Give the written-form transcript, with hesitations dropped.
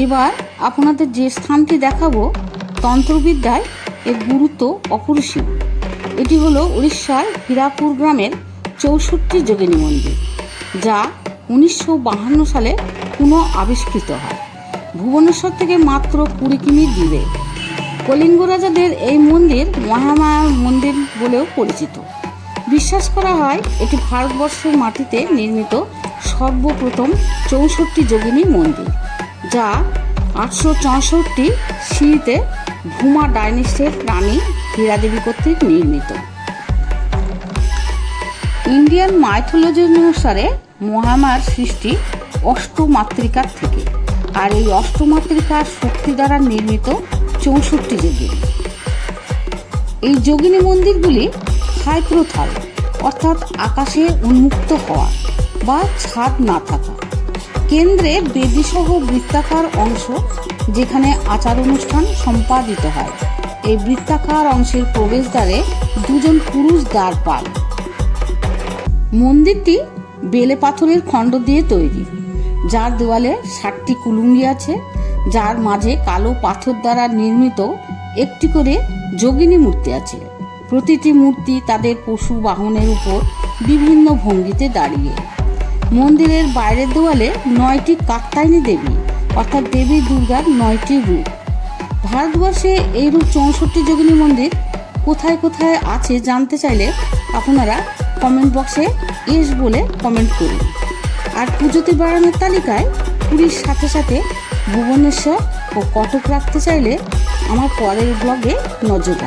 এবার আপনাদের যে স্থানটি দেখাবো, তন্ত্রবিদ্যায় এর গুরুত্ব অপরিসীম। এটি হলো উড়িষ্যার হীরাপুর গ্রামের 64 যোগিনী মন্দির, যা 1952 সালে পুনঃ আবিষ্কৃত হয়। ভুবনেশ্বর থেকে মাত্র 20 কিমি দূরে। কলিঙ্গ রাজাদের এই মন্দির মহামায়া মন্দির বলেও পরিচিত। বিশ্বাস করা হয় এটি ভারতবর্ষের মাটিতে নির্মিত সর্বপ্রথম 64 যোগিনী মন্দির, যা 864 সিঁড়িতে ভূমা ডাইনেস্টির রানী হীরাদেবী কর্তৃক নির্মিত। ইন্ডিয়ান মাইথোলজি অনুসারে মহামায়ার সৃষ্টি অষ্টমাতৃকার থেকে, আর এই অষ্টমাতৃকার শক্তি দ্বারা নির্মিত 64 যোগিনী। এই যোগিনী মন্দিরগুলি হাইপ্রোথাল, অর্থাৎ আকাশে উন্মুক্ত হওয়া বা ছাদ না থাকা। কেন্দ্রে বেদিসহ বৃত্তাকার অংশ, যেখানে আচার অনুষ্ঠান সম্পাদিত হয়। এই বৃত্তাকার অংশের প্রবেশদ্বারে দুজন পুরুষ দ্বারপাল। মন্দিরটি বেলে পাথরের খণ্ড দিয়ে তৈরি, যার দেওয়ালে 7টি কুলুঙ্গি আছে, যার মাঝে কালো পাথর দ্বারা নির্মিত একটি করে যোগিনী মূর্তি আছে। প্রতিটি মূর্তি তাদের পশু বাহনের উপর বিভিন্ন ভঙ্গিতে দাঁড়িয়ে। মন্দিরের বাইরের দেওয়ালে 9টি কাত্যায়নী দেবী, অর্থাৎ দেবী দুর্গার 9টি রূপ। ভারতবর্ষে এইরূপ 64 যোগিনী মন্দির কোথায় কোথায় আছে জানতে চাইলে আপনারা কমেন্ট বক্সে এস বলে কমেন্ট করুন। আর পুজোতে বেড়ানোর তালিকায় পুরীর সাথে সাথে ভুবনেশ্বর ও কটক রাখতে চাইলে আমার পরের ব্লগে নজর রাখুন।